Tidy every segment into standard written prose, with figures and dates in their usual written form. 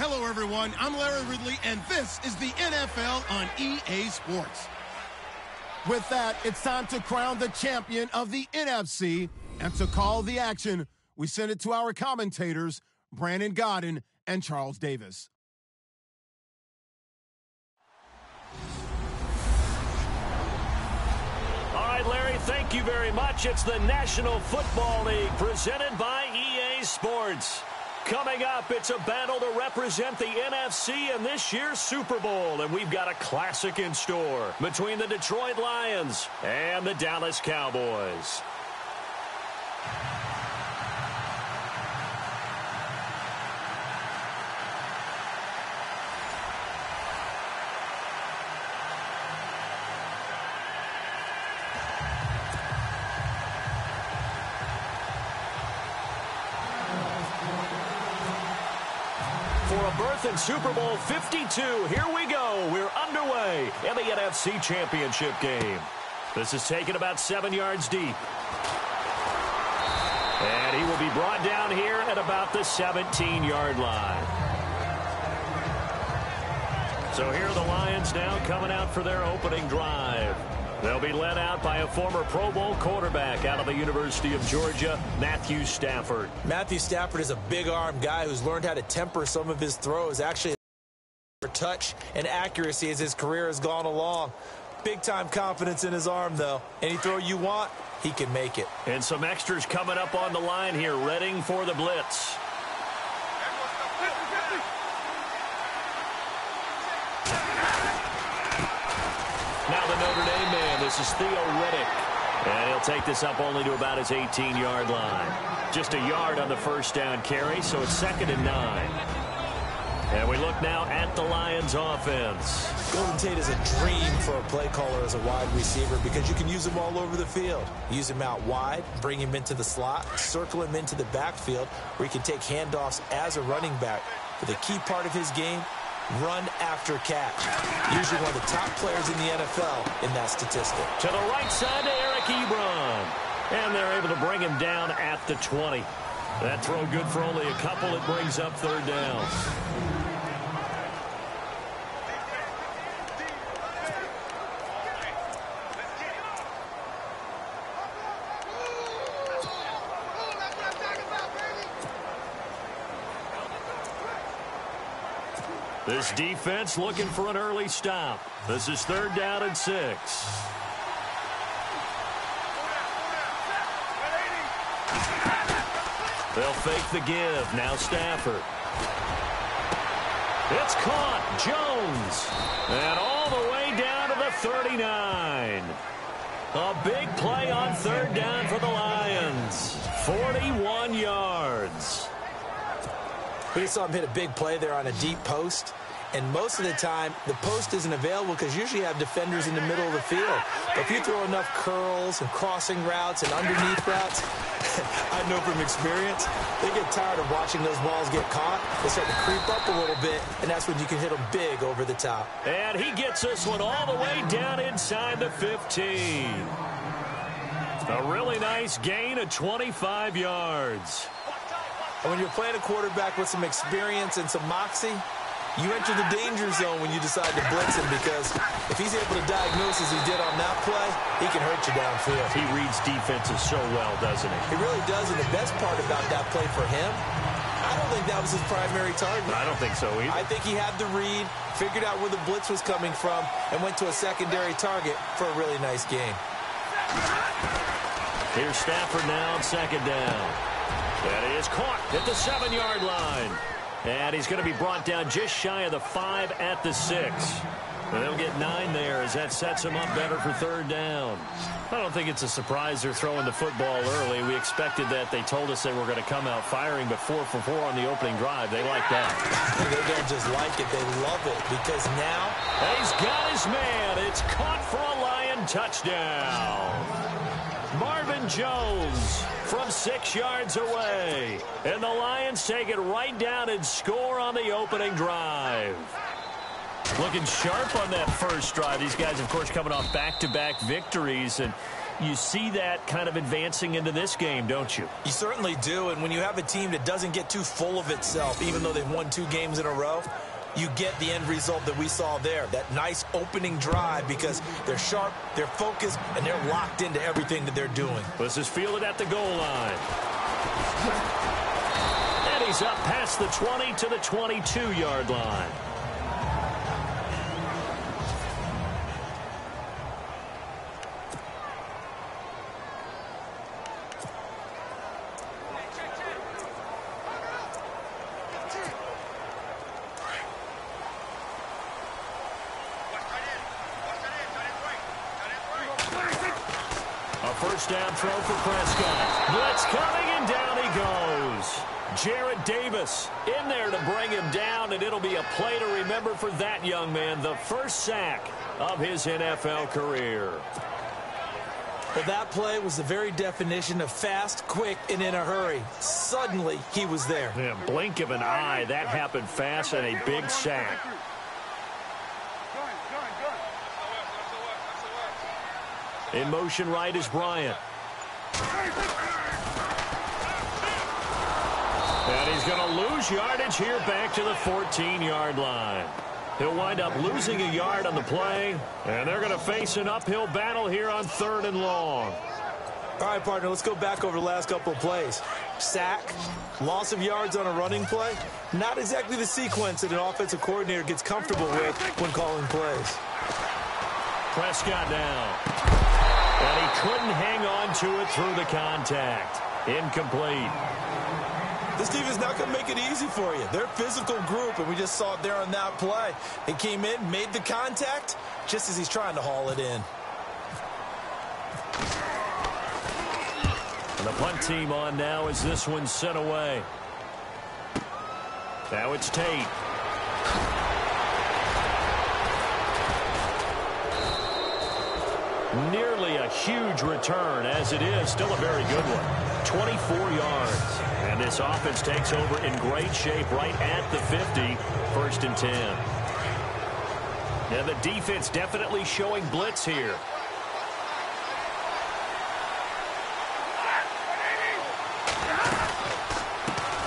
Hello, everyone. I'm Larry Ridley, and this is the NFL on EA Sports. With that, it's time to crown the champion of the NFC, and to call the action, we send it to our commentators, Brandon Godden and Charles Davis. All right, Larry, thank you very much. It's the National Football League presented by EA Sports. Coming up, it's a battle to represent the NFC in this year's Super Bowl, and we've got a classic in store between the Detroit Lions and the Dallas Cowboys. For a berth in Super Bowl 52, here we go. We're underway in the NFC Championship game. This is taken about 7 yards deep. And he will be brought down here at about the 17-yard line. So here are the Lions now coming out for their opening drive. They'll be led out by a former Pro Bowl quarterback out of the University of Georgia, Matthew Stafford. Matthew Stafford is a big-arm guy who's learned how to temper some of his throws. Actually, touch and accuracy as his career has gone along. Big-time confidence in his arm, though. Any throw you want, he can make it. And some extras coming up on the line here, readying for the blitz. Now the Notre Dame man, this is Theo Riddick. And he'll take this up only to about his 18-yard line. Just a yard on the first down carry, so it's 2nd and 9. And we look now at the Lions offense. Golden Tate is a dream for a play caller as a wide receiver because you can use him all over the field. Use him out wide, bring him into the slot, circle him into the backfield where he can take handoffs as a running back. But the key part of his game, run after catch. Usually one of the top players in the NFL in that statistic. To the right side to Eric Ebron. And they're able to bring him down at the 20. That throw good for only a couple. It brings up 3rd down. This defense looking for an early stop. This is 3rd down and 6. They'll fake the give. Now Stafford. It's caught. Jones. And all the way down to the 39. A big play on 3rd down for the Lions. 41 yards. We saw him hit a big play there on a deep post. And most of the time, the post isn't available because usually you have defenders in the middle of the field. But if you throw enough curls and crossing routes and underneath routes, I know from experience, they get tired of watching those balls get caught. They start to creep up a little bit, and that's when you can hit them big over the top. And he gets this one all the way down inside the 15. A really nice gain of 25 yards. And when you're playing a quarterback with some experience and some moxie, you enter the danger zone when you decide to blitz him because if he's able to diagnose as he did on that play, he can hurt you downfield. He reads defenses so well, doesn't he? He really does, and the best part about that play for him, I don't think that was his primary target. I don't think so either. I think he had the read, figured out where the blitz was coming from, and went to a secondary target for a really nice game. Here's Stafford now on 2nd down. And he is caught at the 7-yard line. And he's going to be brought down just shy of the 5 at the 6. And they'll get 9 there as that sets him up better for 3rd down. I don't think it's a surprise they're throwing the football early. We expected that. They told us they were going to come out firing, but 4 for 4 on the opening drive. They like that. They don't just like it. They love it because now he's got his man. It's caught for a Lion touchdown. Marvin Jones from 6 yards away. And the Lions take it right down and score on the opening drive. Looking sharp on that first drive. These guys, of course, coming off back-to-back victories. And You see that kind of advancing into this game, don't you? You certainly do, and when you have a team that doesn't get too full of itself, even though they've won 2 games in a row, you get the end result that we saw there, that nice opening drive, because they're sharp, they're focused, and they're locked into everything that they're doing. This is fielded at the goal line. And he's up past the 20 to the 22-yard line. First down throw for Prescott. Blitz coming, and down he goes. Jarrett Davis in there to bring him down, and it'll be a play to remember for that young man. The first sack of his NFL career. Well, that play was the very definition of fast, quick, and in a hurry. Suddenly, he was there. Yeah, blink of an eye. That happened fast, and a big sack. In motion right is Bryant. And he's going to lose yardage here back to the 14-yard line. He'll wind up losing a yard on the play, and they're going to face an uphill battle here on 3rd and long. All right, partner, let's go back over the last couple of plays. Sack, loss of yards on a running play, not exactly the sequence that an offensive coordinator gets comfortable with when calling plays. Prescott now. And he couldn't hang on to it through the contact. Incomplete. This team is not going to make it easy for you. They're a physical group, and we just saw it there on that play. They came in, made the contact, just as he's trying to haul it in. And the punt team on now as this one's sent away. Now it's Tate. Nearly a huge return, as it is still a very good one. 24 yards. And this offense takes over in great shape right at the 50. 1st and 10. And the defense definitely showing blitz here.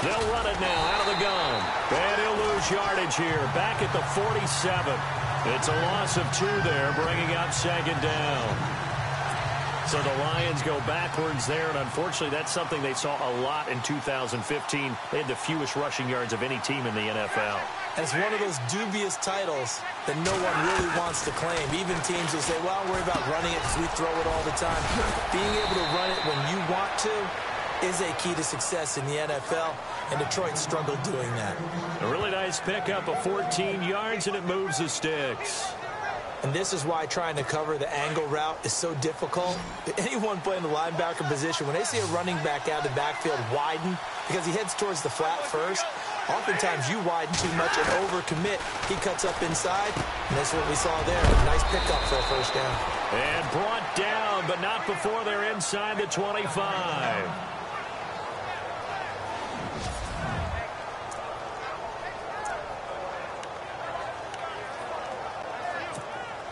They'll run it now out of the gun. And he'll lose yardage here back at the 47. It's a loss of 2 there, bringing up 2nd down. So the Lions go backwards there, and unfortunately that's something they saw a lot in 2015. They had the fewest rushing yards of any team in the NFL. It's one of those dubious titles that no one really wants to claim. Even teams will say, well, worry about running it because we throw it all the time. Being able to run it when you want to is a key to success in the NFL, and Detroit struggled doing that. A really nice pickup of 14 yards, and it moves the sticks. And this is why trying to cover the angle route is so difficult. Anyone playing the linebacker position, when they see a running back out of the backfield widen because he heads towards the flat first, oftentimes you widen too much and overcommit. He cuts up inside, and that's what we saw there. A nice pickup for a first down. And brought down, but not before they're inside the 25.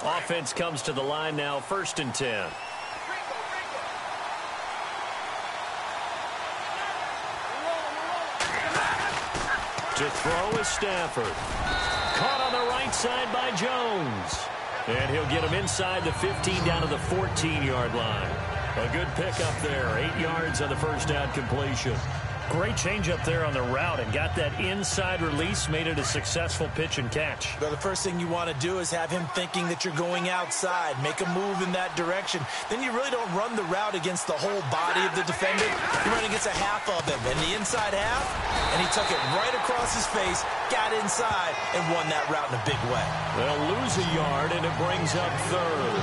Offense comes to the line now, 1st and 10. To throw is Stafford. Caught on the right side by Jones. And he'll get him inside the 15 down to the 14-yard line. A good pickup there, 8 yards on the first down completion. Great change up there on the route and got that inside release, made it a successful pitch and catch. Well, the first thing you want to do is have him thinking that you're going outside, make a move in that direction. Then you really don't run the route against the whole body of the defender. You run against a half of him, and the inside half, and he took it right across his face, got inside, and won that route in a big way. They'll lose a yard, and it brings up 3rd.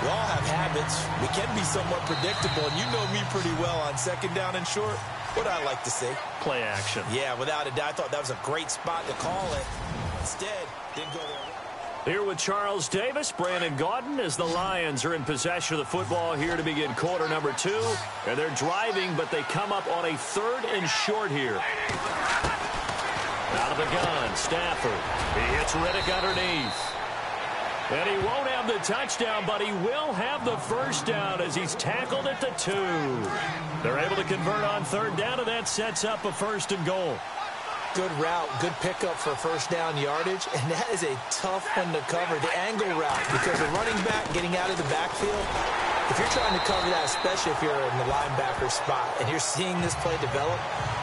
We all have habits. We can be somewhat predictable, and you know me pretty well on 2nd down and short. What I like to see. Play action. Yeah, without a doubt. I thought that was a great spot to call it. Instead, didn't go there. Here with Charles Davis, Brandon Gaudin, as the Lions are in possession of the football here to begin quarter number 2. And they're driving, but they come up on a 3rd and short here. Out of the gun, Stafford. He hits Riddick underneath. And he won't have the touchdown, but he will have the first down as he's tackled at the 2. They're able to convert on third down, and that sets up a 1st and goal. Good route, good pickup for first down yardage, and that is a tough one to cover, the angle route, because the running back getting out of the backfield, if you're trying to cover that, especially if you're in the linebacker spot, and you're seeing this play develop,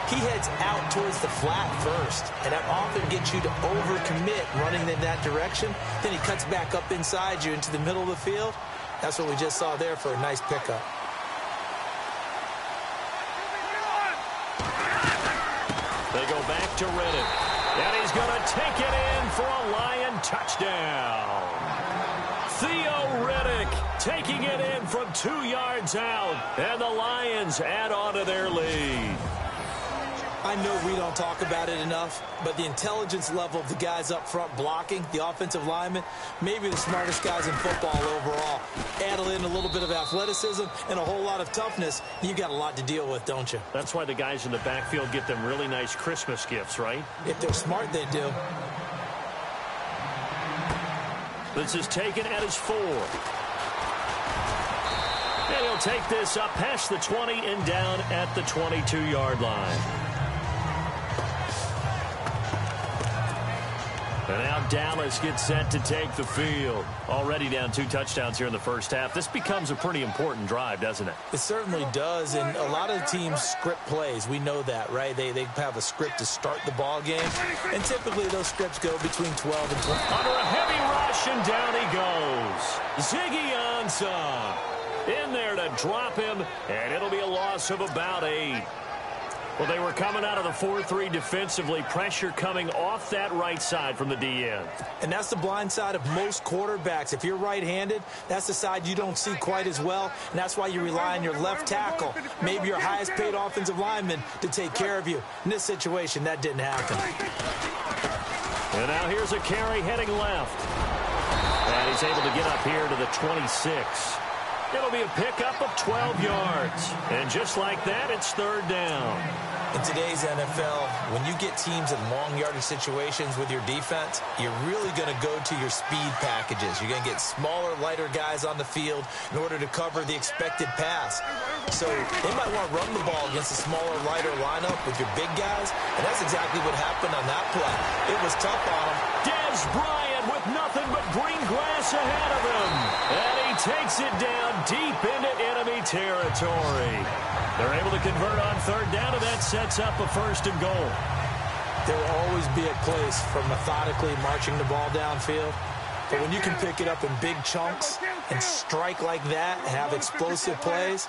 he heads out towards the flat first, and that often gets you to overcommit running in that direction. Then he cuts back up inside you into the middle of the field. That's what we just saw there for a nice pickup. They go back to Riddick, and he's going to take it in for a Lion touchdown. Theo Riddick taking it in from 2 yards out, and the Lions add on to their lead. I know we don't talk about it enough, but the intelligence level of the guys up front blocking, the offensive linemen, maybe the smartest guys in football overall. Add in a little bit of athleticism and a whole lot of toughness, you've got a lot to deal with, don't you? That's why the guys in the backfield get them really nice Christmas gifts, right? If they're smart, they do. This is taken at his 4. And he'll take this up past the 20 and down at the 22-yard line. And now Dallas gets set to take the field. Already down 2 touchdowns here in the first half. This becomes a pretty important drive, doesn't it? It certainly does, and a lot of teams script plays. We know that, right? They have a script to start the ball game, and typically those scripts go between 12 and 20. Under a heavy rush, and down he goes. Ziggy Ansah in there to drop him, and it'll be a loss of about 8. Well, they were coming out of the 4-3 defensively. Pressure coming off that right side from the DN. And that's the blind side of most quarterbacks. If you're right-handed, that's the side you don't see quite as well. And that's why you rely on your left tackle, maybe your highest-paid offensive lineman, to take care of you. In this situation, that didn't happen. And now here's a carry heading left. And he's able to get up here to the 26. It'll be a pickup of 12 yards. And just like that, it's third down. In today's NFL, when you get teams in long yardage situations with your defense, you're really going to go to your speed packages. You're going to get smaller, lighter guys on the field in order to cover the expected pass. So they might want to run the ball against a smaller, lighter lineup with your big guys, and that's exactly what happened on that play. It was tough on them. Dez Bryant with nothing but green grass ahead of him. And he takes it down deep into enemy territory. They're able to convert on third down, and that sets up a 1st and goal. There will always be a place for methodically marching the ball downfield. But when you can pick it up in big chunks and strike like that and have explosive plays,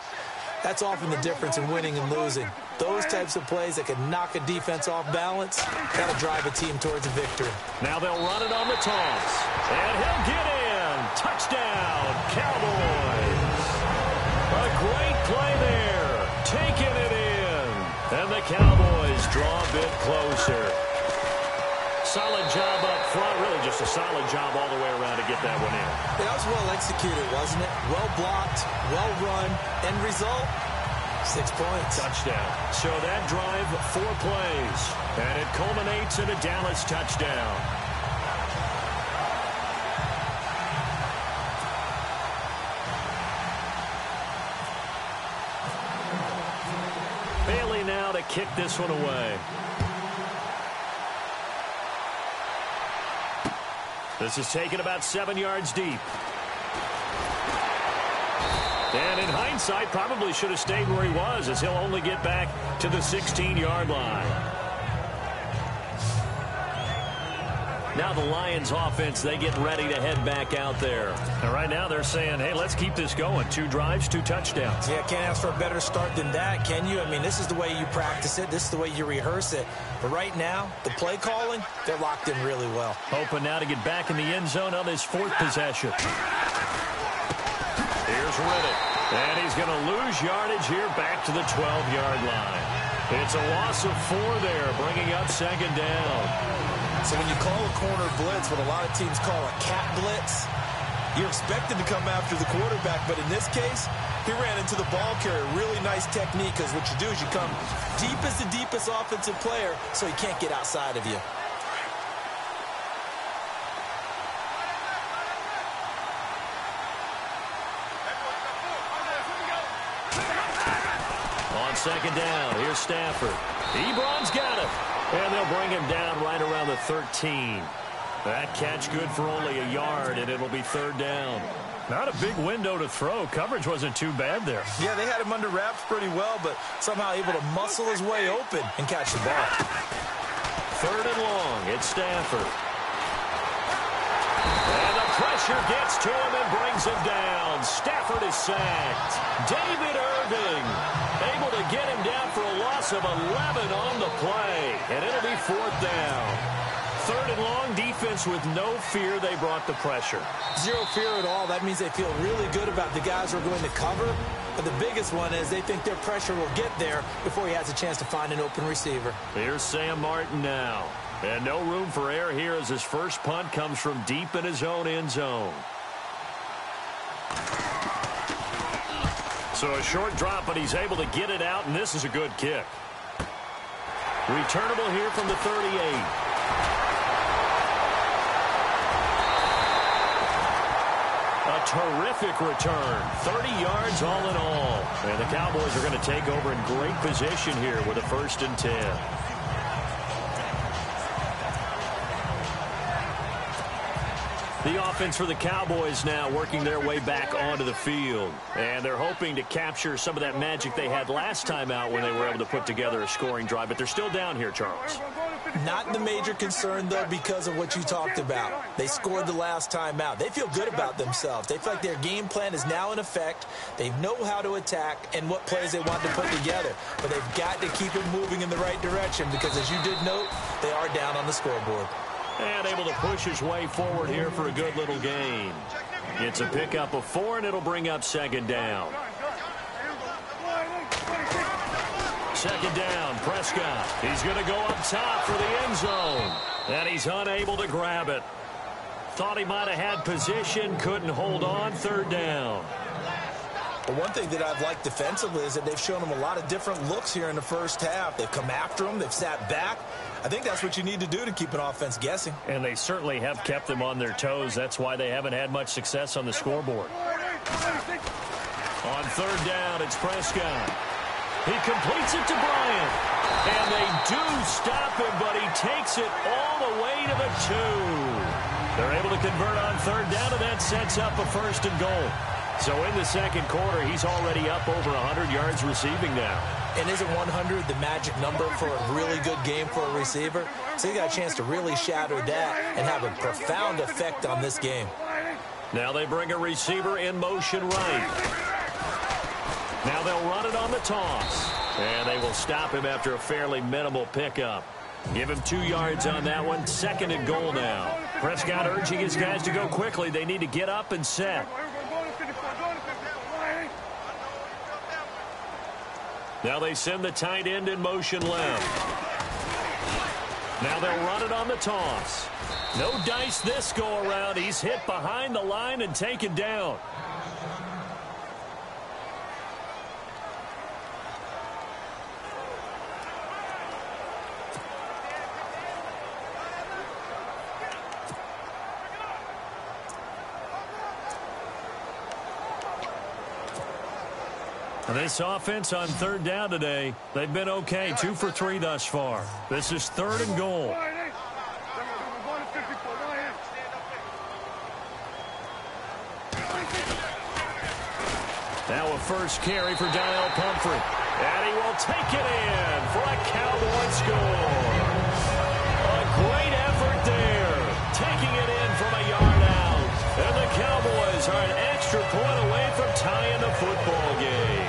that's often the difference in winning and losing. Those types of plays that can knock a defense off balance, that'll drive a team towards a victory. Now they'll run it on the toss. And he'll get in. Touchdown, Cowboys. A great play there. Taking it in. And the Cowboys draw a bit closer. Solid job up front. Really just a solid job all the way around to get that one in. That was well executed, wasn't it? Well blocked, well run. End result, 6 points. Touchdown. So that drive, 4 plays. And it culminates in a Dallas touchdown. Bailey now to kick this one away. This is taken about 7 yards deep. And in hindsight, probably should have stayed where he was, as he'll only get back to the 16-yard line. Now the Lions offense, they get ready to head back out there. And right now they're saying, hey, let's keep this going. 2 drives, 2 touchdowns. Yeah, can't ask for a better start than that, can you? I mean, this is the way you practice it. This is the way you rehearse it. But right now, the play calling, they're locked in really well. Hoping now to get back in the end zone on his 4th possession. Here's Riddick. And he's going to lose yardage here back to the 12-yard line. It's a loss of 4 there, bringing up 2nd down. So when you call a corner blitz, what a lot of teams call a cat blitz, you're expected to come after the quarterback. But in this case, he ran into the ball carrier. Really nice technique, because what you do is you come deep as the deepest offensive player, so he can't get outside of you. On second down, here's Stafford. Ebron's got it. And they'll bring him down right around the 13. That catch good for only a yard, and it'll be third down. Not a big window to throw. Coverage wasn't too bad there. Yeah, they had him under wraps pretty well, but somehow able to muscle his way open and catch the ball. Third and long, it's Stafford. And the pressure gets to him and brings him down. Stafford is sacked. David Irving able to get him down for a loss of 11 on the play. And it'll be fourth down. Third and long, defense with no fear. They brought the pressure. Zero fear at all. That means they feel really good about the guys who are going to cover. But the biggest one is they think their pressure will get there before he has a chance to find an open receiver. Here's Sam Martin now. And no room for error here as his first punt comes from deep in his own end zone. So a short drop, but he's able to get it out, and this is a good kick. Returnable here from the 38. A terrific return. 30 yards all in all. And the Cowboys are going to take over in great position here with a 1st and 10. The offense for the Cowboys now working their way back onto the field. And they're hoping to capture some of that magic they had last time out when they were able to put together a scoring drive. But they're still down here, Charles. Not the major concern, though, because of what you talked about. They scored the last time out. They feel good about themselves. They feel like their game plan is now in effect. They know how to attack and what plays they want to put together. But they've got to keep it moving in the right direction because, as you did note, they are down on the scoreboard. And able to push his way forward here for a good little gain. It's a pickup of 4, and it'll bring up second down. Second down, Prescott. He's going to go up top for the end zone. And he's unable to grab it. Thought he might have had position, couldn't hold on. Third down. Well, one thing that I've liked defensively is that they've shown him a lot of different looks here in the first half. They've come after him. They've sat back. I think that's what you need to do to keep an offense guessing. And they certainly have kept them on their toes. That's why they haven't had much success on the scoreboard. On third down, it's Prescott. He completes it to Bryant. And they do stop him, but he takes it all the way to the 2. They're able to convert on third down, and that sets up a 1st and goal. So in the second quarter, he's already up over 100 yards receiving now. And isn't 100 the magic number for a really good game for a receiver? So he got a chance to really shatter that and have a profound effect on this game. Now they bring a receiver in motion right. Now they'll run it on the toss. And they will stop him after a fairly minimal pickup. Give him 2 yards on that one. 2nd and goal now. Prescott urging his guys to go quickly. They need to get up and set. Now they send the tight end in motion left. Now they'll run it on the toss. No dice this go around. He's hit behind the line and taken down. This offense on third down today, they've been okay. 2 for 3 thus far. This is 3rd and goal. Now a first carry for Donnell Pumphrey. And he will take it in for a Cowboy score. A great effort there. Taking it in from a yard out. And the Cowboys are an extra point away from tying the football game.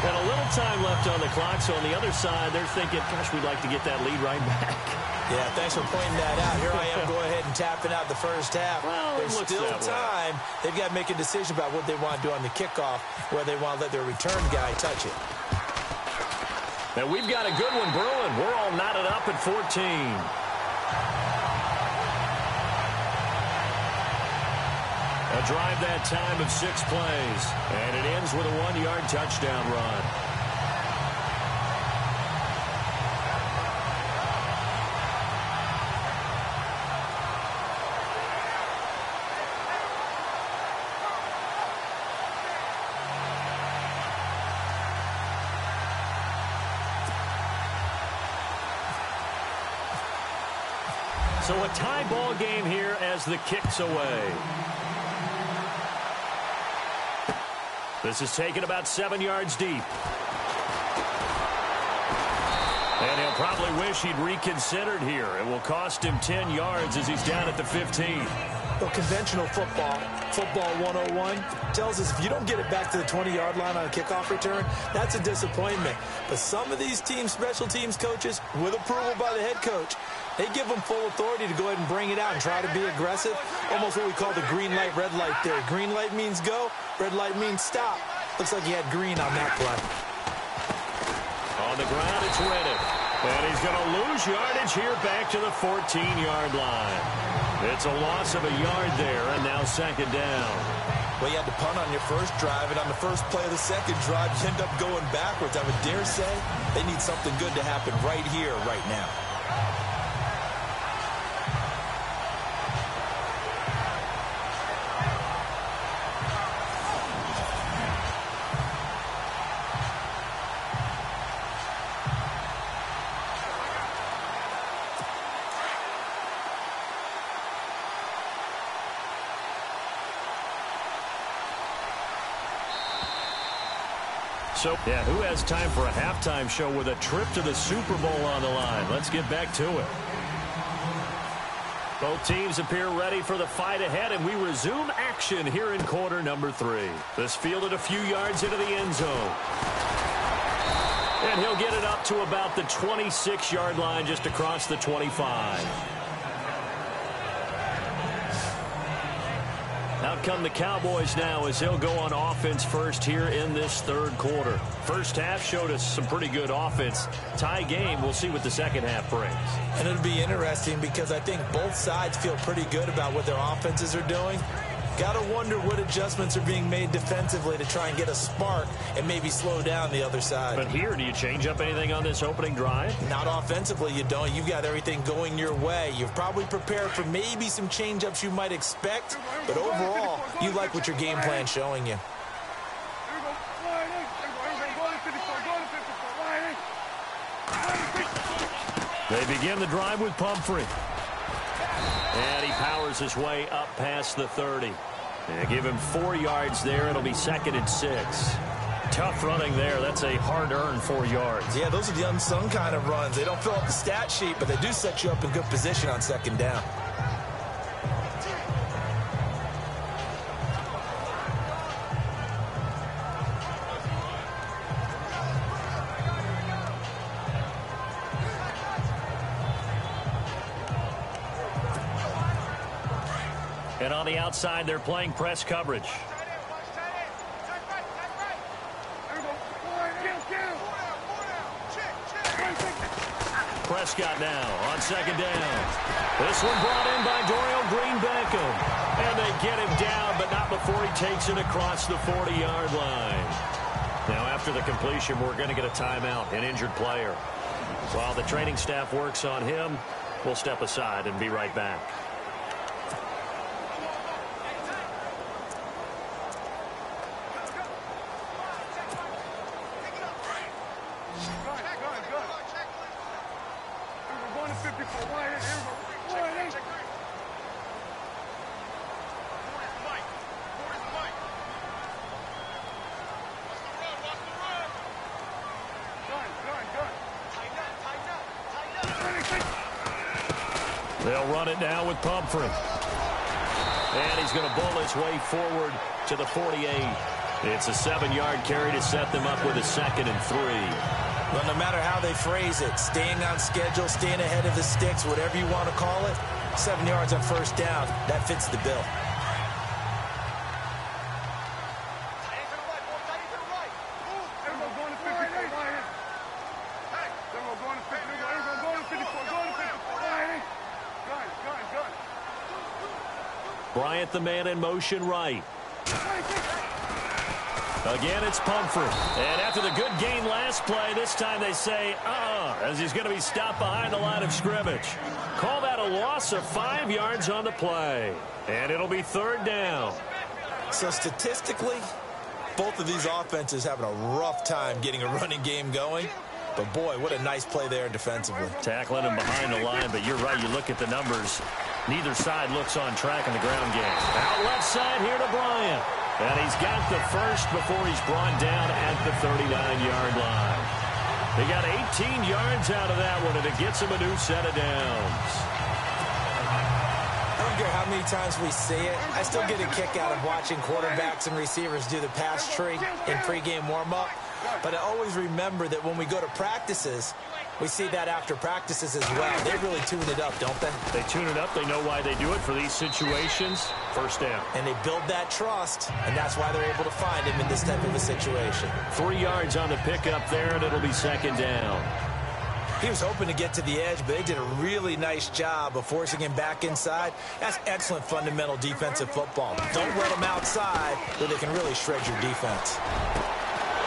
And a little time left on the clock, so on the other side, they're thinking, gosh, we'd like to get that lead right back. Yeah, thanks for pointing that out. Here I am going ahead and tapping out the first half. Well, there's still time. They've got to make a decision about what they want to do on the kickoff, where they want to let their return guy touch it. And we've got a good one brewing. We're all knotted up at 14. A drive that time of 6 plays. And it ends with a 1-yard touchdown run. So a tie ball game here as the kick's away. This is taken about 7 yards deep. And he'll probably wish he'd reconsidered here. It will cost him 10 yards as he's down at the 15. Well, conventional football 101, tells us if you don't get it back to the 20-yard line on a kickoff return, that's a disappointment. But some of these teams, special teams coaches, with approval by the head coach, they give them full authority to go ahead and bring it out and try to be aggressive. Almost what we call the green light, red light theory. Green light means go, red light means stop. Looks like he had green on that play. On the ground, it's Reddick. And he's going to lose yardage here back to the 14-yard line. It's a loss of a yard there, and now second down. Well, you had to punt on your first drive, and on the first play of the second drive, you end up going backwards. I would dare say they need something good to happen right here, right now. So, yeah, who has time for a halftime show with a trip to the Super Bowl on the line? Let's get back to it. Both teams appear ready for the fight ahead, and we resume action here in quarter number 3. This fielded a few yards into the end zone. And he'll get it up to about the 26-yard line, just across the 25. Out come the Cowboys now as they'll go on offense first here in this third quarter. First half showed us some pretty good offense. Tie game, we'll see what the second half brings. And it'll be interesting because I think both sides feel pretty good about what their offenses are doing. Got to wonder what adjustments are being made defensively to try and get a spark and maybe slow down the other side. But here, do you change up anything on this opening drive? Not offensively, you don't. You've got everything going your way. You've probably prepared for maybe some change-ups you might expect, but overall, you like what your game plan's showing you. They begin the drive with Pumphrey. And he powers his way up past the 30. And give him 4 yards there. It'll be 2nd and 6. Tough running there. That's a hard-earned 4 yards. Yeah, those are the unsung kind of runs. They don't fill up the stat sheet, but they do set you up in good position on second down. And on the outside, they're playing press coverage. Prescott now on second down. This one brought in by Dorial Green-Beckham. And they get him down, but not before he takes it across the 40-yard line. Now, after the completion, we're going to get a timeout, an injured player. While the training staff works on him, we'll step aside and be right back. They'll run it now with Pumphrey. And he's going to bull his way forward to the 48. It's a 7-yard carry to set them up with a 2nd and 3. Well, no matter how they phrase it, staying on schedule, staying ahead of the sticks, whatever you want to call it, 7 yards on first down, that fits the bill. Bryant, the man in motion right. Again, it's Pumphrey. And after the good gain last play, this time they say, as he's going to be stopped behind the line of scrimmage. Call that a loss of 5 yards on the play. And it'll be 3rd down. So statistically, both of these offenses having a rough time getting a running game going. But, boy, what a nice play there defensively. Tackling him behind the line, but you're right. You look at the numbers. Neither side looks on track in the ground game. Out left side here to Bryant. And he's got the first before he's brought down at the 39-yard line. They got 18 yards out of that one, and it gets him a new set of downs. I don't care how many times we see it. I still get a kick out of watching quarterbacks and receivers do the pass tree in pregame warm-up. But I always remember that when we go to practices, we see that after practices as well. They really tune it up, don't they? They tune it up. They know why they do it for these situations. First down. And they build that trust, and that's why they're able to find him in this type of a situation. 3 yards on the pickup there, and it'll be second down. He was hoping to get to the edge, but they did a really nice job of forcing him back inside. That's excellent fundamental defensive football. Don't let him outside where they can really shred your defense.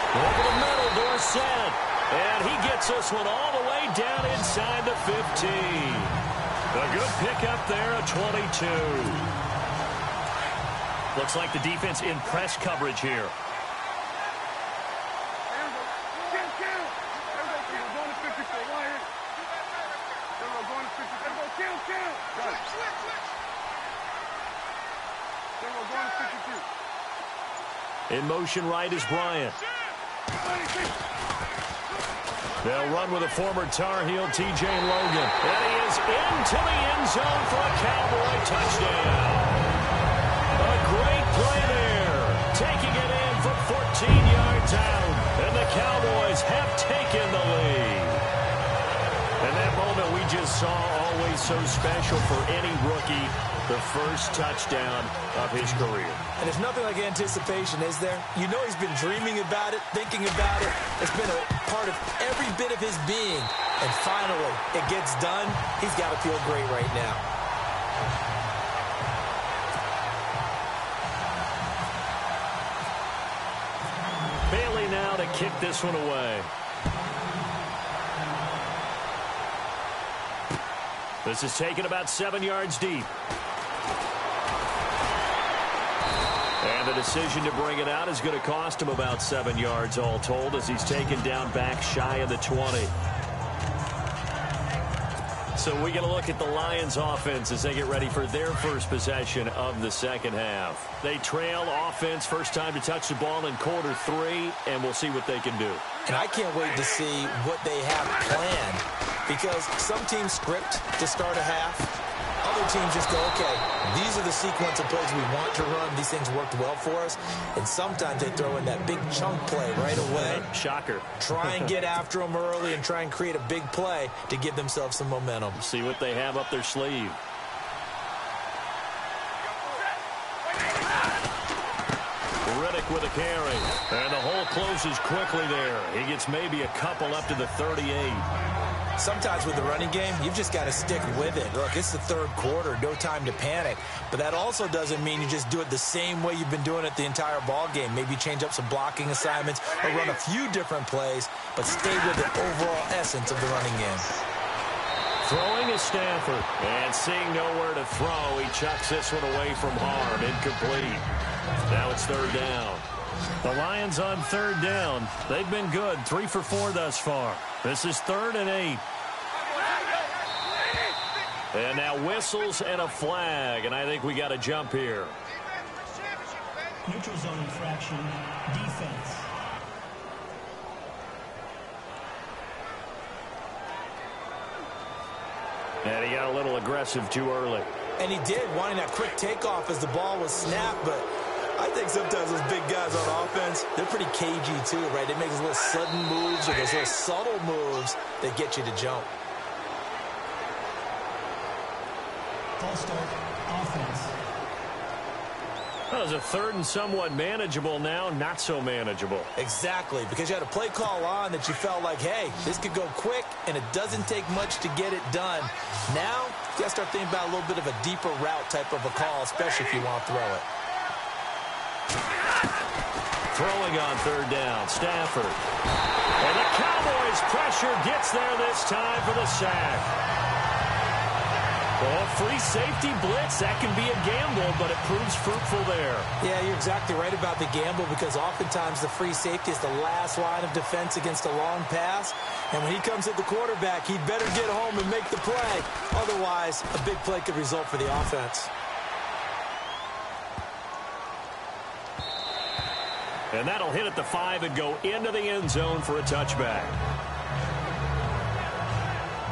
Over the middle, Dorsett. And he gets this one all the way down inside the 15. A good pickup there at 22. Looks like the defense in press coverage here. In motion right is Bryant. They'll run with a former Tar Heel, T.J. Logan. And he is into the end zone for a Cowboy touchdown. A great play there. Taking it in from 14 yards out. And the Cowboys have taken the lead. And that moment we just saw, always so special for any rookie. The first touchdown of his career. And there's nothing like anticipation, is there? You know he's been dreaming about it, thinking about it. It's been a part of every bit of his being. And finally, it gets done. He's got to feel great right now. Bailey now to kick this one away. This is taken about 7 yards deep. And the decision to bring it out is going to cost him about 7 yards all told as he's taken down back shy of the 20. So we're going to look at the Lions offense as they get ready for their first possession of the second half. They trail offense, first time to touch the ball in quarter 3, and we'll see what they can do. And I can't wait to see what they have planned, because some teams script to start a half. Other teams just go, okay, these are the sequence of plays we want to run. These things worked well for us. And sometimes they throw in that big chunk play right away. Shocker. Try and get after them early and try and create a big play to give themselves some momentum. See what they have up their sleeve. Riddick with a carry. And the hole closes quickly there. He gets maybe a couple up to the 38. Sometimes with the running game, you've just got to stick with it. Look, it's the third quarter, no time to panic. But that also doesn't mean you just do it the same way you've been doing it the entire ball game. Maybe change up some blocking assignments or run a few different plays, but stay with the overall essence of the running game. Throwing is Stafford. And seeing nowhere to throw, he chucks this one away from harm. Incomplete. Now it's third down. The Lions on third down. They've been good. 3 for 4 thus far. This is 3rd and 8. And now whistles and a flag. And I think we got a jump here. Neutral zone infraction. Defense. And he got a little aggressive too early. And he did, wanting that quick takeoff as the ball was snapped, but I think sometimes those big guys on offense, they're pretty cagey too, right? They make those little sudden moves or those little subtle moves that get you to jump. False start, offense. That was a 3rd and somewhat manageable, now not so manageable. Exactly, because you had a play call on that you felt like, hey, this could go quick, and it doesn't take much to get it done. Now, you got to start thinking about a little bit of a deeper route type of a call, especially if you want to throw it. Throwing on third down, Stafford. And the Cowboys' pressure gets there this time for the sack. Oh, free safety blitz. That can be a gamble, but it proves fruitful there. Yeah, you're exactly right about the gamble because oftentimes the free safety is the last line of defense against a long pass. And when he comes at the quarterback, he'd better get home and make the play. Otherwise, a big play could result for the offense. And that'll hit at the 5 and go into the end zone for a touchback.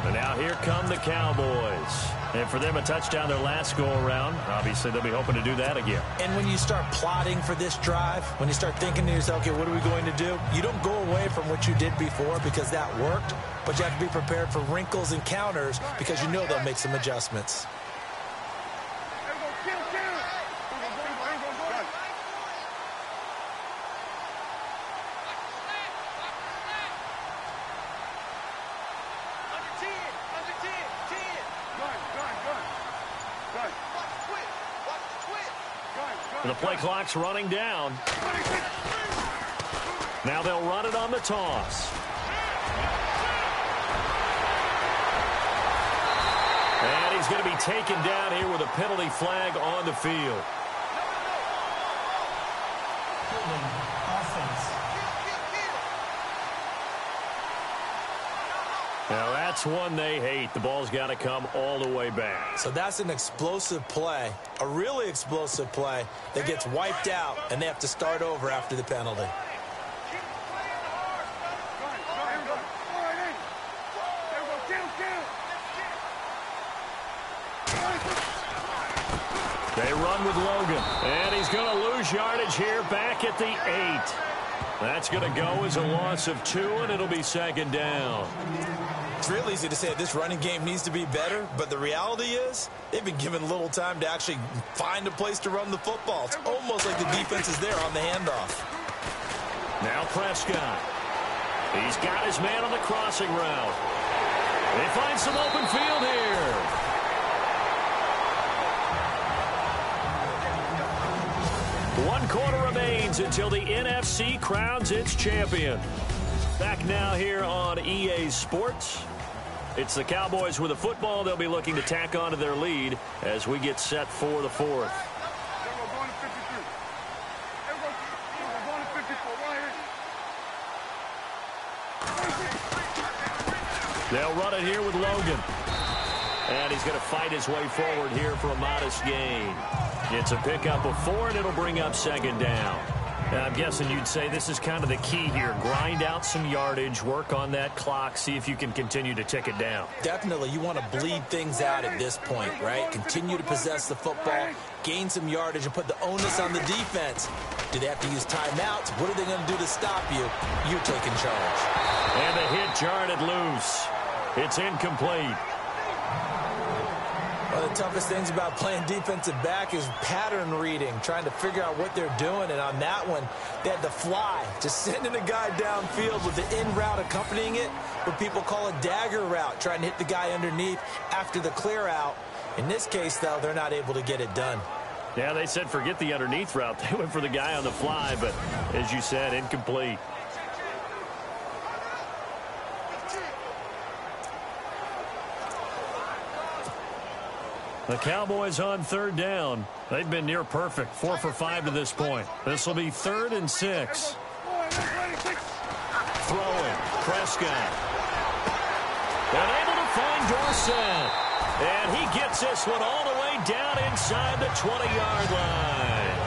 And now here come the Cowboys. And for them, a touchdown their last go-around. Obviously, they'll be hoping to do that again. And when you start plotting for this drive, when you start thinking to yourself, okay, what are we going to do? You don't go away from what you did before because that worked, but you have to be prepared for wrinkles and counters because you know they'll make some adjustments. The play clock's running down. Now they'll run it on the toss. And he's going to be taken down here with a penalty flag on the field. Offense. Now that's one they hate. The ball's got to come all the way back. So that's an explosive play, a really explosive play that gets wiped out, and they have to start over after the penalty. They run with Logan, and he's going to lose yardage here back at the 8. That's going to go as a loss of 2, and it'll be second down. It's real easy to say this running game needs to be better, but the reality is they've been given little time to actually find a place to run the football. It's almost like the defense is there on the handoff. Now Prescott. He's got his man on the crossing route. They find some open field here. One quarter remains until the NFC crowns its champion. Back now here on EA Sports. It's the Cowboys with the football. They'll be looking to tack on to their lead as we get set for the 4th. They'll run it here with Logan. And he's going to fight his way forward here for a modest gain. It's a pickup of 4, and it'll bring up second down. I'm guessing you'd say this is kind of the key here. Grind out some yardage, work on that clock, see if you can continue to tick it down. Definitely, you want to bleed things out at this point, right? Continue to possess the football, gain some yardage, and put the onus on the defense. Do they have to use timeouts? What are they going to do to stop you? You're taking charge. And the hit jarred loose. It's incomplete. One of the toughest things about playing defensive back is pattern reading, trying to figure out what they're doing. And on that one, they had to fly, just sending a guy downfield with the in route accompanying it, what people call a dagger route, trying to hit the guy underneath after the clear out. In this case, though, they're not able to get it done. Yeah, they said forget the underneath route. They went for the guy on the fly, but as you said, incomplete. The Cowboys on 3rd down. They've been near perfect, 4 for 5 to this point. This will be 3rd and 6. Throwing, Prescott. Unable to find Dorsett. And he gets this one all the way down inside the 20-yard line.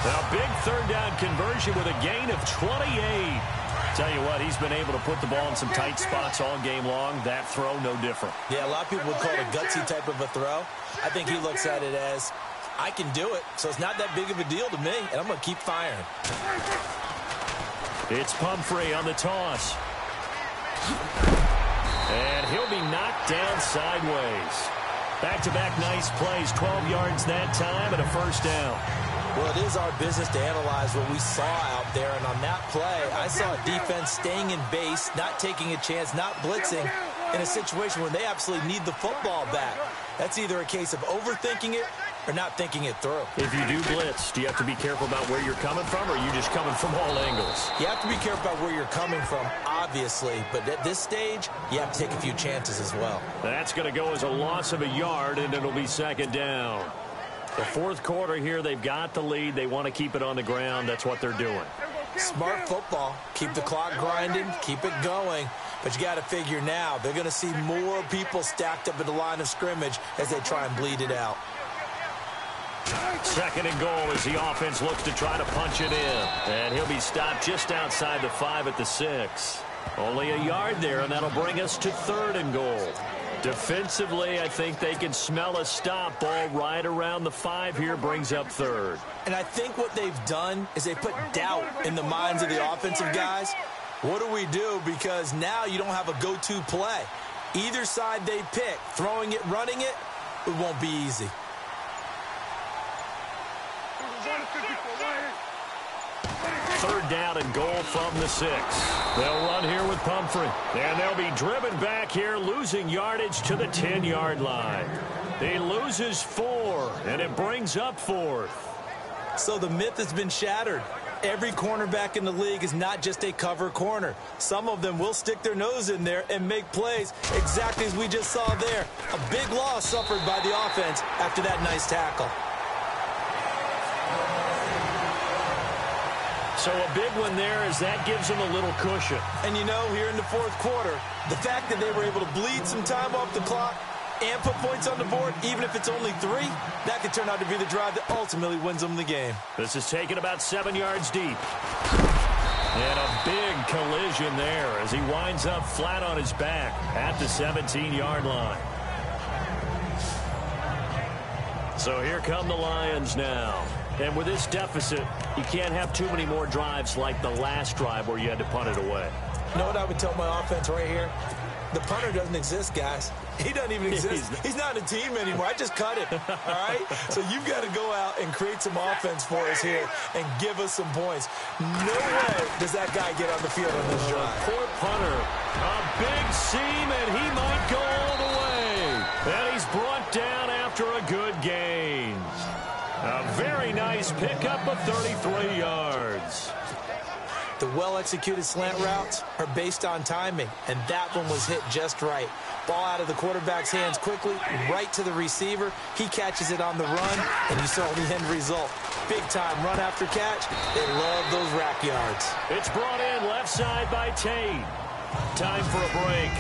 A big 3rd down conversion with a gain of 28. Tell you what, he's been able to put the ball in some tight spots all game long. That throw, no different. Yeah, a lot of people would call it a gutsy type of a throw. I think he looks at it as, I can do it, so it's not that big of a deal to me, and I'm going to keep firing. It's Pumphrey on the toss. And he'll be knocked down sideways. Back-to-back nice plays, 12 yards that time and a first down. Well, it is our business to analyze what we saw out there, and on that play, I saw a defense staying in base, not taking a chance, not blitzing, in a situation where they absolutely need the football back. That's either a case of overthinking it or not thinking it through. If you do blitz, do you have to be careful about where you're coming from, or are you just coming from all angles? You have to be careful about where you're coming from, obviously, but at this stage, you have to take a few chances as well. That's going to go as a loss of a yard, and it'll be second down. The fourth quarter here, they've got the lead. They want to keep it on the ground. That's what they're doing. Smart football. Keep the clock grinding. Keep it going. But you got to figure now, they're going to see more people stacked up at the line of scrimmage as they try and bleed it out. Second and goal as the offense looks to try to punch it in. And he'll be stopped just outside the 5 at the 6. Only a yard there, and that'll bring us to third and goal. Defensively, I think they can smell a stop. Ball right around the 5 here brings up third. And I think what they've done is they put doubt in the minds of the offensive guys. What do we do? Because now you don't have a go-to play. Either side they pick, throwing it, running it, it won't be easy. Third down and goal from the 6. They'll run here with Pumphrey. And they'll be driven back here, losing yardage to the 10-yard line. He loses 4, and it brings up 4th. So the myth has been shattered. Every cornerback in the league is not just a cover corner. Some of them will stick their nose in there and make plays exactly as we just saw there. A big loss suffered by the offense after that nice tackle. So a big one there as that gives them a little cushion. And you know, here in the fourth quarter, the fact that they were able to bleed some time off the clock and put points on the board, even if it's only 3, that could turn out to be the drive that ultimately wins them the game. This is taken about 7 yards deep. And a big collision there as he winds up flat on his back at the 17-yard line. So here come the Lions now. And with this deficit, you can't have too many more drives like the last drive where you had to punt it away. You know what I would tell my offense right here? The punter doesn't exist, guys. He doesn't even exist. He's not a team anymore. I just cut it, all right? So you've got to go out and create some offense for us here and give us some points. No way does that guy get on the field on this drive. Poor punter. A big seam, and he might go all the way. And he's brought down after a good gain. A very nice pickup of 33 yards. The well-executed slant routes are based on timing, and that one was hit just right. Ball out of the quarterback's hands quickly, right to the receiver. He catches it on the run, and you saw the end result. Big-time run after catch. They love those rack yards. It's brought in left side by Tate. Time for a break.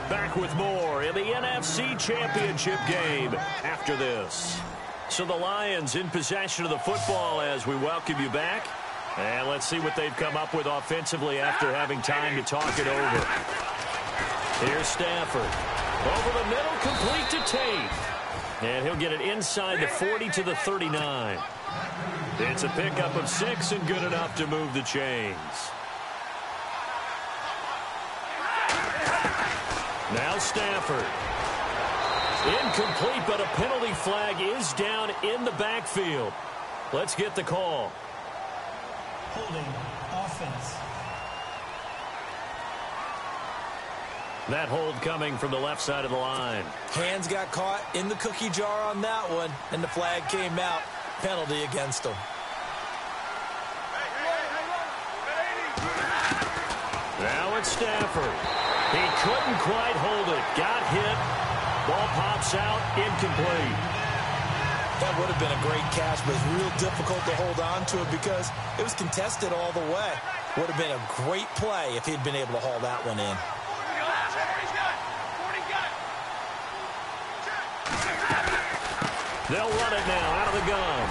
Back with more in the NFC Championship game after this. So the Lions in possession of the football as we welcome you back. And let's see what they've come up with offensively after having time to talk it over. Here's Stafford. Over the middle, complete to Tate. And he'll get it inside the 40 to the 39. It's a pickup of 6 and good enough to move the chains. Now Stafford. Incomplete, but a penalty flag is down in the backfield. Let's get the call. Holding offense. That hold coming from the left side of the line. Hands got caught in the cookie jar on that one, and the flag came out. Penalty against them. Now it's Stafford. He couldn't quite hold it. Got hit. Ball pops out. Incomplete. That would have been a great catch, but it's real difficult to hold on to it because it was contested all the way. Would have been a great play if he'd been able to haul that one in. They'll run it now out of the gun.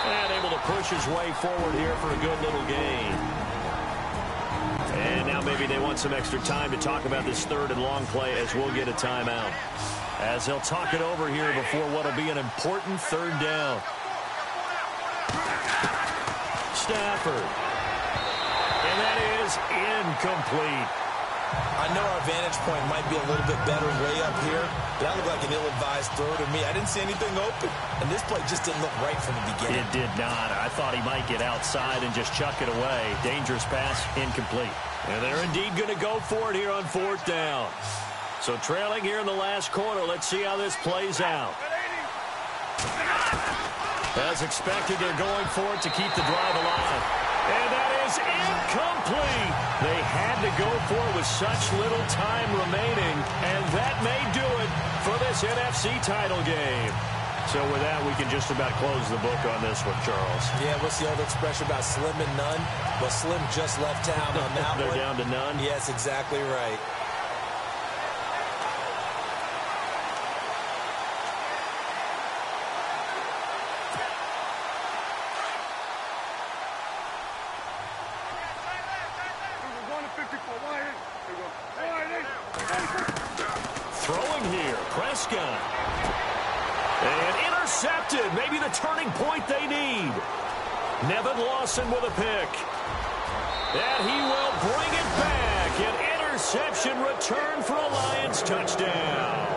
And able to push his way forward here for a good little gain. And now maybe they want some extra time to talk about this third and long play as we'll get a timeout. As they'll talk it over here before what will be an important third down. Stafford. And that is incomplete. I know our vantage point might be a little bit better way up here, but that looked like an ill-advised throw to me. I didn't see anything open, and this play just didn't look right from the beginning. It did not. I thought he might get outside and just chuck it away. Dangerous pass, incomplete. And they're indeed going to go for it here on fourth down. So trailing here in the last quarter, let's see how this plays out. As expected, they're going for it to keep the drive alive. And that is incomplete. They had to go for it with such little time remaining, and that may do it for this NFC title game. So with that, we can just about close the book on this one, Charles. Yeah, what's the old expression about slim and none? Well, Slim just left town on that They're one. down to none? Yes, exactly right. Throwing here, Prescott. And intercepted. Maybe the turning point they need. Nevin Lawson with a pick. And he will bring it back. An interception return for a Lions touchdown.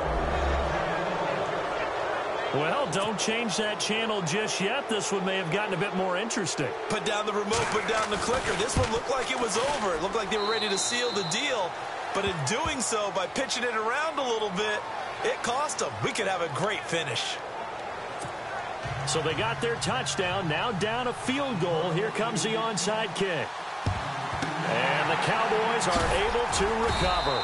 Well, don't change that channel just yet. This one may have gotten a bit more interesting. Put down the remote, put down the clicker. This one looked like it was over. It looked like they were ready to seal the deal. But in doing so, by pitching it around a little bit, it cost them. We could have a great finish. So they got their touchdown. Now down a field goal. Here comes the onside kick. And the Cowboys are able to recover.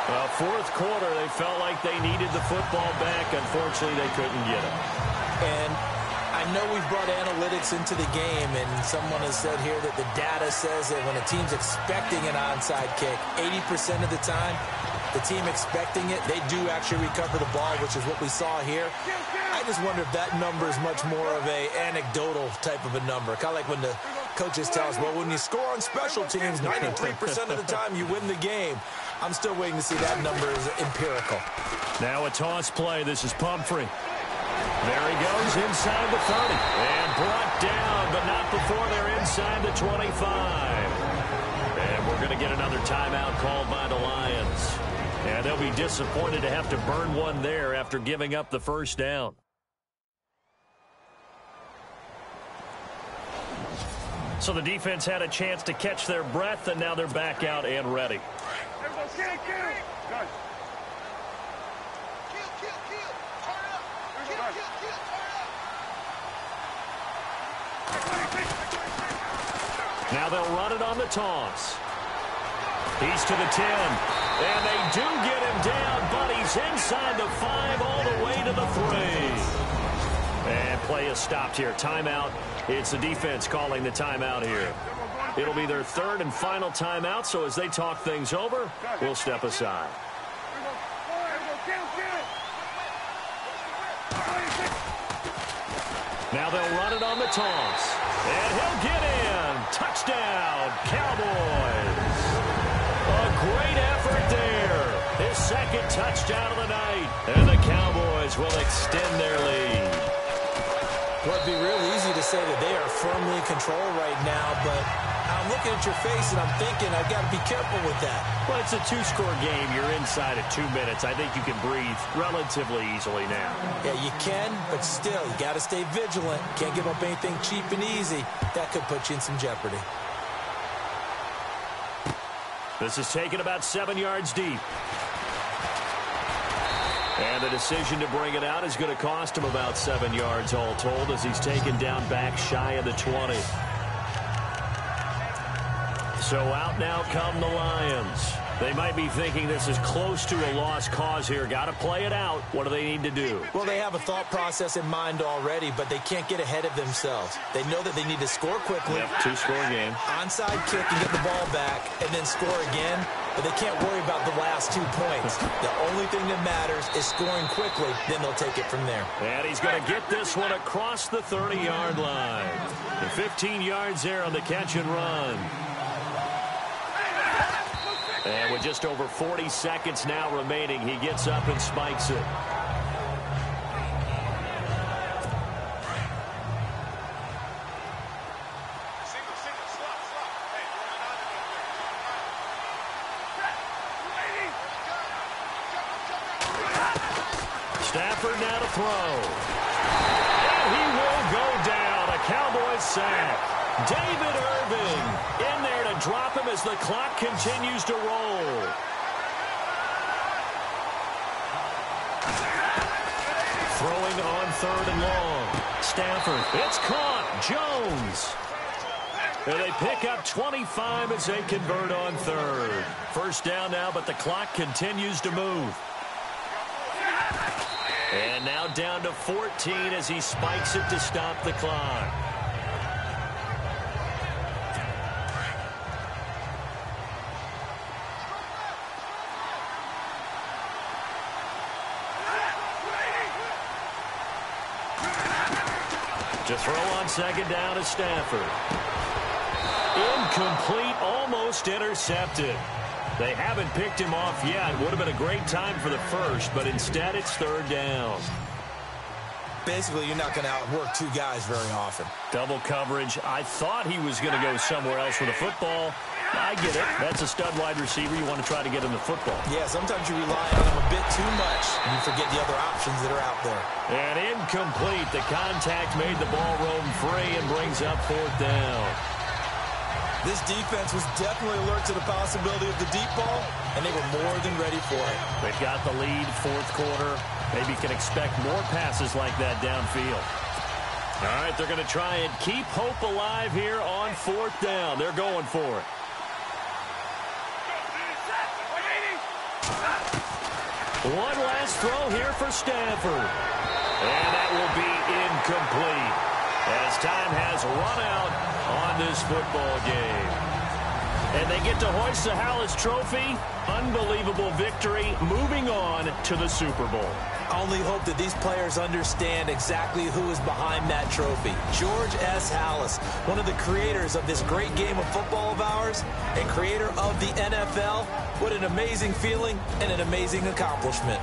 Well, fourth quarter, they felt like they needed the football back. Unfortunately, they couldn't get it. And I know we've brought analytics into the game, and someone has said here that the data says that when a team's expecting an onside kick, 80% of the time, the team expecting it, they do actually recover the ball, which is what we saw here. I just wonder if that number is much more of a anecdotal type of a number. Kind of like when the coaches tell us, well, when you score on special teams, 93% of the time you win the game. I'm still waiting to see that number is empirical. Now a toss play. This is Pumphrey. There he goes inside the 30. And brought down, but not before they're inside the 25. And we're going to get another timeout called by the Lions. And they'll be disappointed to have to burn one there after giving up the first down. So the defense had a chance to catch their breath, and now they're back out and ready. Now they'll run it on the toss. He's to the 10. And they do get him down, but he's inside the 5 all the way to the 3. And play is stopped here. Timeout. It's the defense calling the timeout here. It'll be their third and final timeout, so as they talk things over, we'll step aside. Now they'll run it on the toss. And he'll get in. Touchdown, Cowboys. A great effort there. His second touchdown of the night. And the Cowboys will extend their lead. Well, it'd be real easy to say that they are firmly in control right now, but I'm looking at your face and I'm thinking I've got to be careful with that. Well, it's a two-score game. You're inside at 2 minutes. I think you can breathe relatively easily now. Yeah, you can, but still, you got to stay vigilant. Can't give up anything cheap and easy. That could put you in some jeopardy. This is taken about 7 yards deep. And the decision to bring it out is going to cost him about 7 yards all told as he's taken down back shy of the 20. So out now come the Lions. They might be thinking this is close to a lost cause here. Got to play it out. What do they need to do? Well, they have a thought process in mind already, but they can't get ahead of themselves. They know that they need to score quickly. Yep, two-score game. Onside kick and get the ball back and then score again, but they can't worry about the last 2 points. The only thing that matters is scoring quickly, then they'll take it from there. And he's going to get this one across the 30-yard line. The 15 yards there on the catch and run. And with just over 40 seconds now remaining, he gets up and spikes it. Stafford now to throw. And he will go down. A Cowboys sack. David Irving in there to drop him as the clock continues to roll. Throwing on 3rd and long. Stanford. It's caught. Jones. And they pick up 25 as they convert on third. First down now, but the clock continues to move. And now down to 14 as he spikes it to stop the clock. To throw on second down is Stanford. Incomplete, almost intercepted. They haven't picked him off yet. Would have been a great time for the first, but instead it's third down. Basically, you're not going to outwork two guys very often. Double coverage. I thought he was going to go somewhere else with the football. I get it. That's a stud wide receiver. You want to try to get him the football. Yeah, sometimes you rely on him a bit too much, and you forget the other options that are out there. And incomplete. The contact made the ball roam free and brings up fourth down. This defense was definitely alert to the possibility of the deep ball, and they were more than ready for it. They've got the lead, fourth quarter. Maybe can expect more passes like that downfield. All right, they're going to try and keep hope alive here on fourth down. They're going for it. One last throw here for Stanford. And that will be incomplete as time has run out on this football game. And they get to hoist the Hallis Trophy. Unbelievable victory, moving on to the Super Bowl. I only hope that these players understand exactly who is behind that trophy. George S. Hallis, one of the creators of this great game of football of ours and creator of the NFL. What an amazing feeling and an amazing accomplishment.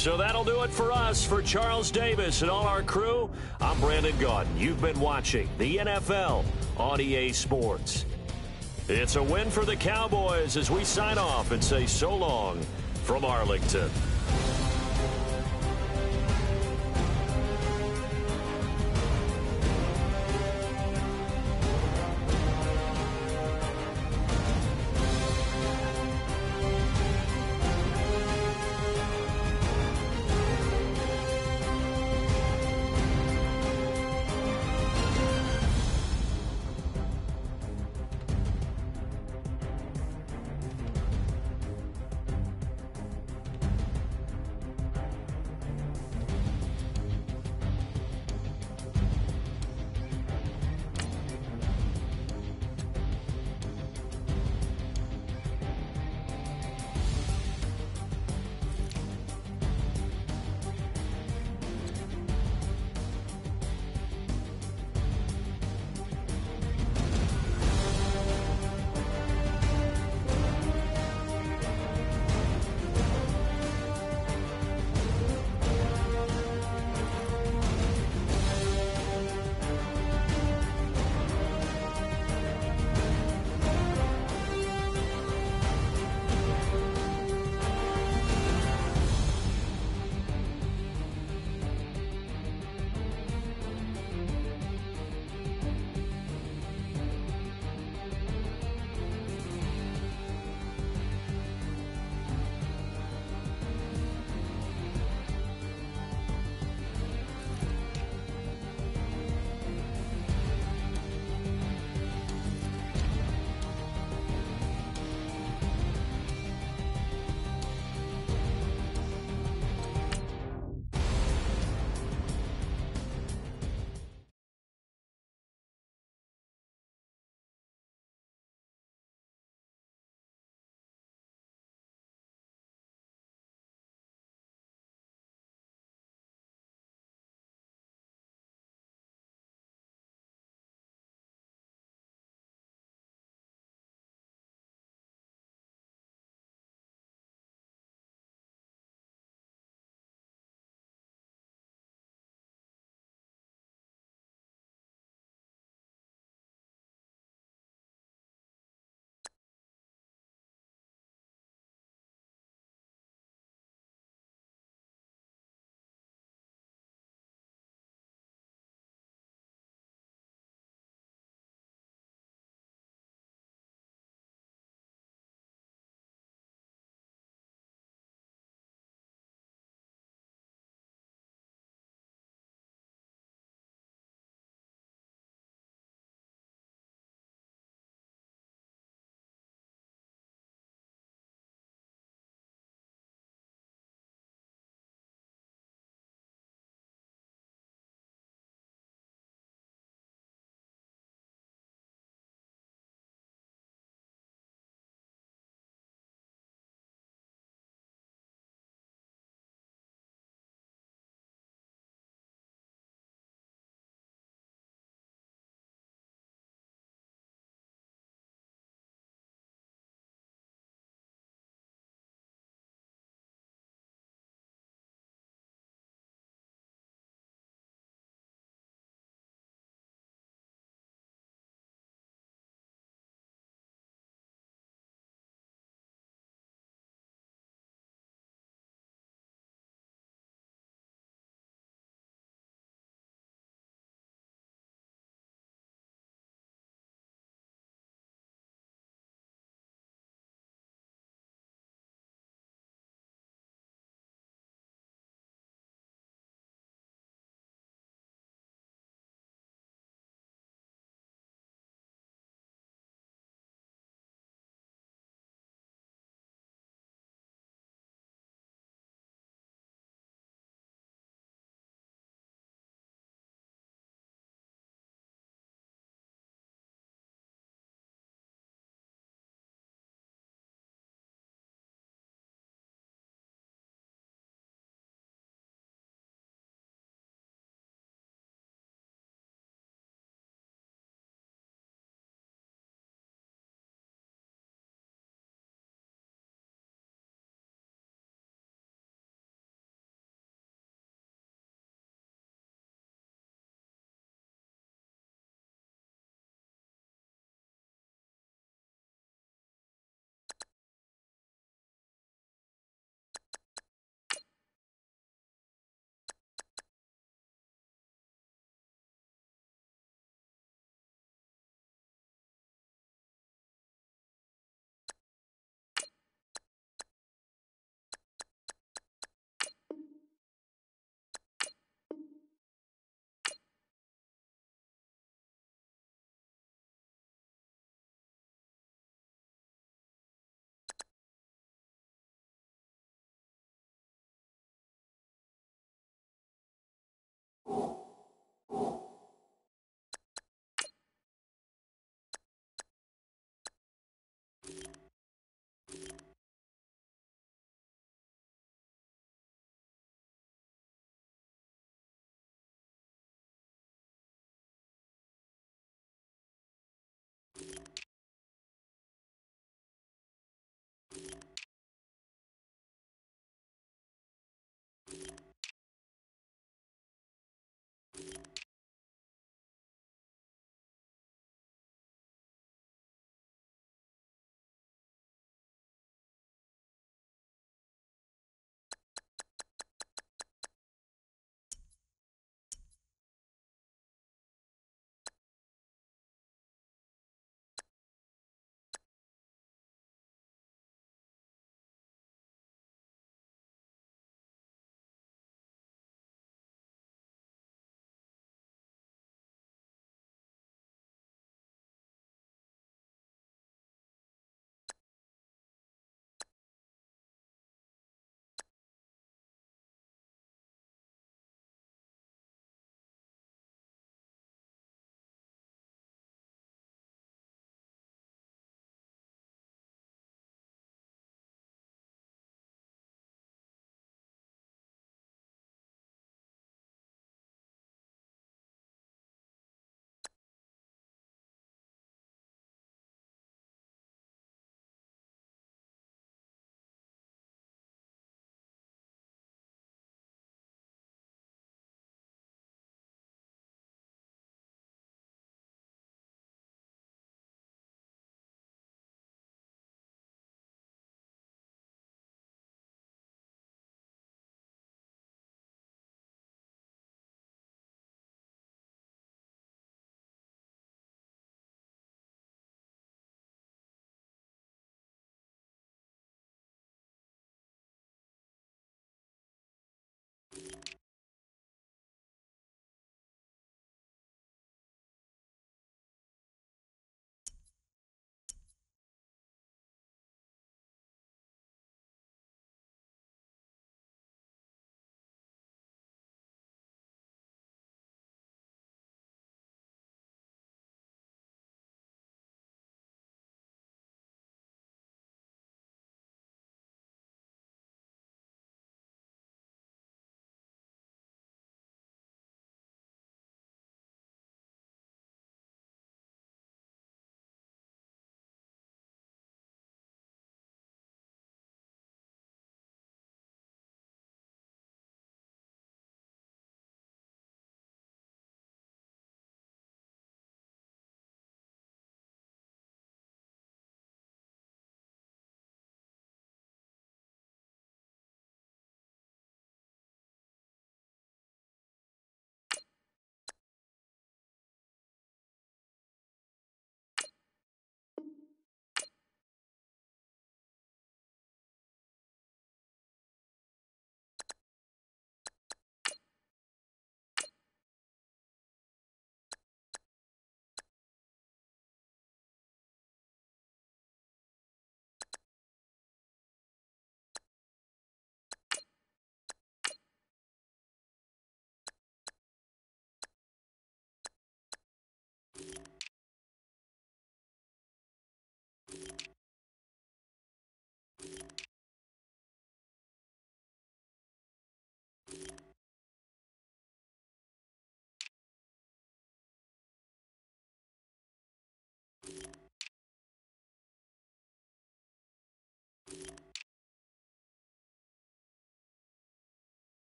So that'll do it for us. For Charles Davis and all our crew, I'm Brandon Gaudin. You've been watching the NFL on EA Sports. It's a win for the Cowboys as we sign off and say so long from Arlington.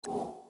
it.